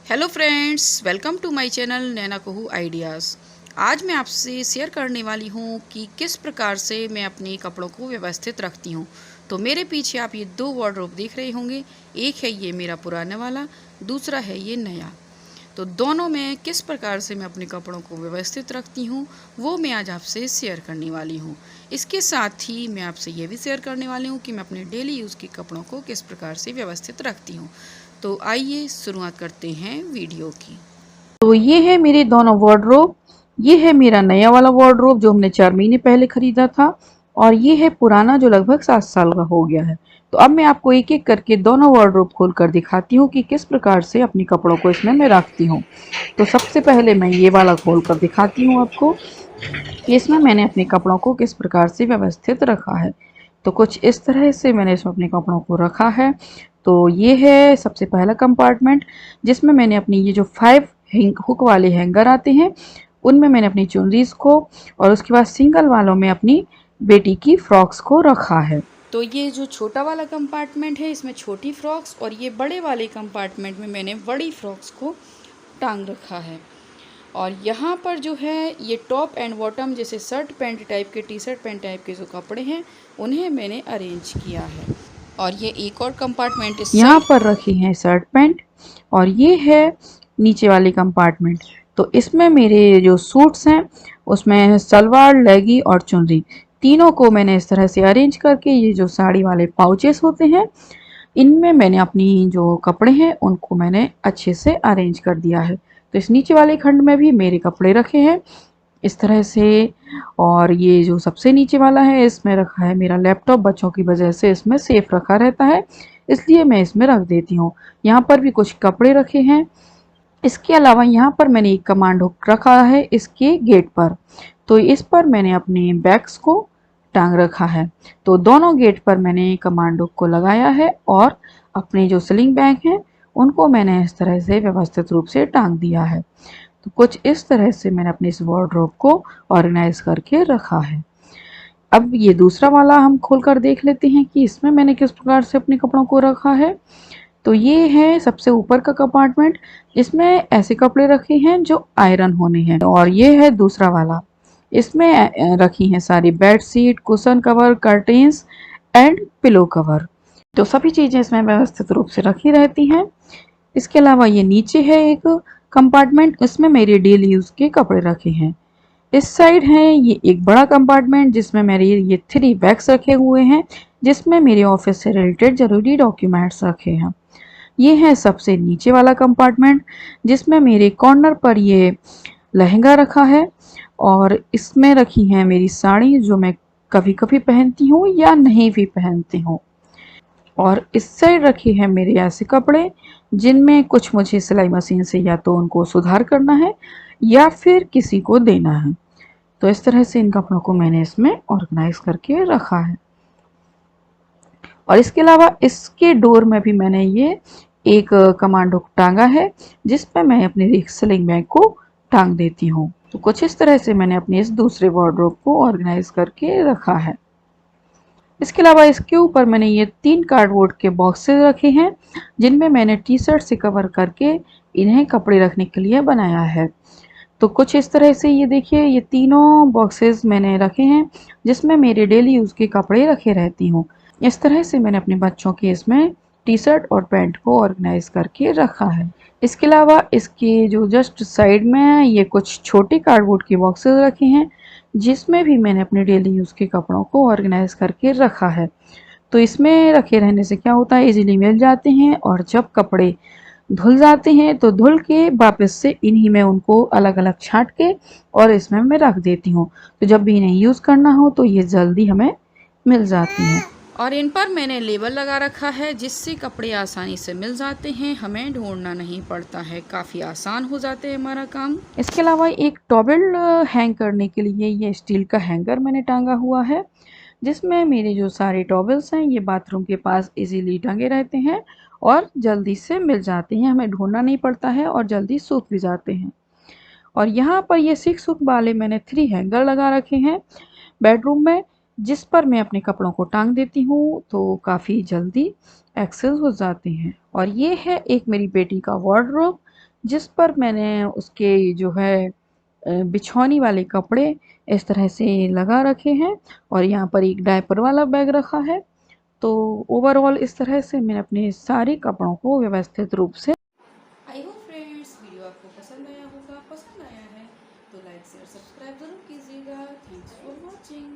Hello friends, welcome to my channel Naina कोहू ideas. आज मैं आपसे शेयर करने वाली हूँ कि किस प्रकार से मैं अपने कपड़ों को व्यवस्थित रखती हूँ। तो मेरे पीछे आप ये दो वार्डरोब देख रहे होंगे। एक है ये मेरा पुराना वाला, दूसरा है ये नया। तो दोनों में किस प्रकार से मैं अपने कपड़ों को व्यवस्थित रखती हूँ वो मैं आज आपसे शेयर करने वाली हूँ। इसके साथ ही मैं आपसे ये भी शेयर करने वाली हूँ कि मैं अपने डेली यूज़ के कपड़ों को किस प्रकार से व्यवस्थित रखती हूँ। तो आइए शुरुआत करते हैं वीडियो की। तो ये है मेरे दोनों वार्डरोब। ये है मेरा नया वाला वार्डरोब जो हमने 4 महीने पहले खरीदा था, और ये है पुराना जो लगभग 7 साल का हो गया है। तो अब मैं आपको एक एक करके दोनों वार्डरोब खोल कर दिखाती हूँ कि किस प्रकार से अपने कपड़ों को इसमें मैं रखती हूँ। तो सबसे पहले मैं ये वाला खोल कर दिखाती हूँ आपको कि इसमें मैंने अपने कपड़ों को किस प्रकार से व्यवस्थित रखा है। तो कुछ इस तरह से मैंने इसमें अपने कपड़ों को रखा है। तो ये है सबसे पहला कंपार्टमेंट, जिसमें मैंने अपनी ये जो 5 हुक वाले हैंगर आते हैं उनमें मैंने अपनी चुनरीज को, और उसके बाद सिंगल वालों में अपनी बेटी की फ्रॉक्स को रखा है। तो ये जो छोटा वाला कंपार्टमेंट है इसमें छोटी फ्रॉक्स, और ये बड़े वाले कंपार्टमेंट में मैंने बड़ी फ्रॉक्स को टांग रखा है। और यहाँ पर जो है ये टॉप एंड बॉटम जैसे शर्ट पैंट टाइप के, टी शर्ट पैंट टाइप के जो कपड़े हैं उन्हें मैंने अरेंज किया है। और ये एक और कंपार्टमेंट इस यहाँ साइड। पर रखे हैं शर्ट पैंट, और ये है नीचे वाले कंपार्टमेंट। तो इसमें मेरे जो सूट्स हैं उसमें सलवार, लेगी और चुनरी तीनों को मैंने इस तरह से अरेंज करके, ये जो साड़ी वाले पाउचेस होते हैं इनमें मैंने अपनी जो कपड़े हैं उनको मैंने अच्छे से अरेंज कर दिया है। तो इस नीचे वाले खंड में भी मेरे कपड़े रखे हैं इस तरह से। और ये जो सबसे नीचे वाला है इसमें रखा है मेरा लैपटॉप, बच्चों की वजह से इसमें सेफ रखा रहता है, इसलिए मैं इसमें रख देती हूँ। यहाँ पर भी कुछ कपड़े रखे हैं। इसके अलावा यहाँ पर मैंने एक कमांड हुक रखा है इसके गेट पर, तो इस पर मैंने अपने बैग्स को टांग रखा है। तो दोनों गेट पर मैंने कमांड हुक को लगाया है, और अपने जो स्लिंग बैग हैं उनको मैंने इस तरह से व्यवस्थित रूप से टांग दिया है। तो कुछ इस तरह से मैंने अपने इस वार्डरोब को ऑर्गेनाइज करके रखा है। अब ये दूसरा वाला हम खोल कर देख लेते हैं कि इसमें मैंने किस प्रकार से अपने कपड़ों को रखा है। तो ये है सबसे ऊपर का कंपार्टमेंट, इसमें ऐसे कपड़े रखे हैं जो आयरन होने हैं। और ये है दूसरा वाला, इसमें रखी हैं सारी bed sheet, cushion cover, curtains and pillow cover. तो सभी चीज़ें इसमें व्यवस्थित रूप से रखी रहती हैं। इसके अलावा ये नीचे है एक कंपार्टमेंट, इसमें मेरे डेली यूज़ के कपड़े रखे हैं। इस साइड है ये एक बड़ा कंपार्टमेंट जिसमें मेरे ये 3 बैग्स रखे हुए हैं, जिसमें मेरे ऑफिस से रिलेटेड ज़रूरी डॉक्यूमेंट्स रखे हैं। ये है सबसे नीचे वाला कंपार्टमेंट, जिसमें मेरे कॉर्नर पर ये लहंगा रखा है, और इसमें रखी हैं मेरी साड़ी जो मैं कभी कभी पहनती हूँ या नहीं भी पहनती हूँ। और इस साइड रखे हैं मेरे ऐसे कपड़े जिनमें कुछ मुझे सिलाई मशीन से या तो उनको सुधार करना है या फिर किसी को देना है। तो इस तरह से इन कपड़ों को मैंने इसमें ऑर्गेनाइज करके रखा है। और इसके अलावा इसके डोर में भी मैंने ये एक कमांड हुक टांगा है, जिस पर मैं अपने स्लिंग बैग को टांग देती हूँ। तो कुछ इस तरह से मैंने अपने इस दूसरे वार्डरोब को ऑर्गेनाइज करके रखा है। इसके अलावा इसके ऊपर मैंने ये 3 कार्डबोर्ड के बॉक्सेस रखे हैं, जिनमें मैंने टी शर्ट से कवर करके इन्हें कपड़े रखने के लिए बनाया है। तो कुछ इस तरह से ये देखिए, ये तीनों बॉक्सेस मैंने रखे हैं जिसमें मेरे डेली यूज़ के कपड़े रखे रहती हूँ। इस तरह से मैंने अपने बच्चों के इसमें टी शर्ट और पैंट को ऑर्गेनाइज करके रखा है। इसके अलावा इसके जो जस्ट साइड में है ये कुछ छोटे कार्डबोर्ड के बॉक्सेस रखे हैं, जिसमें भी मैंने अपने डेली यूज़ के कपड़ों को ऑर्गेनाइज करके रखा है। तो इसमें रखे रहने से क्या होता है, इजीली मिल जाते हैं, और जब कपड़े धुल जाते हैं तो धुल के वापस से इन्हीं में उनको अलग अलग छांट के और इसमें मैं रख देती हूँ। तो जब भी इन्हें यूज़ करना हो तो ये जल्दी हमें मिल जाती हैं। और इन पर मैंने लेबल लगा रखा है जिससे कपड़े आसानी से मिल जाते हैं, हमें ढूंढना नहीं पड़ता है, काफ़ी आसान हो जाते हैं हमारा काम। इसके अलावा एक टॉवेल हैंग करने के लिए ये स्टील का हैंगर मैंने टांगा हुआ है, जिसमें मेरे जो सारे टॉवेल्स हैं ये बाथरूम के पास इजीली टंगे रहते हैं और जल्दी से मिल जाते हैं, हमें ढूंढना नहीं पड़ता है और जल्दी सूख भी जाते हैं। और यहाँ पर ये 6 हुक वाले मैंने 3 हैंगर लगा रखे हैं बेडरूम में, जिस पर मैं अपने कपड़ों को टांग देती हूँ तो काफ़ी जल्दी एक्सेस हो जाते हैं। और ये है एक मेरी बेटी का वार्डरोब जिस पर मैंने उसके जो है बिछौनी वाले कपड़े इस तरह से लगा रखे हैं और यहाँ पर एक डायपर वाला बैग रखा है। तो ओवरऑल इस तरह से मैंने अपने सारे कपड़ों को व्यवस्थित रूप से। आई होप फ्रेंड्स वीडियो आपको पसंद आया होगा। पसंद आया है तो लाइक शेयर सब्सक्राइब ज़रूर कीजिएगा। Thanks for watching.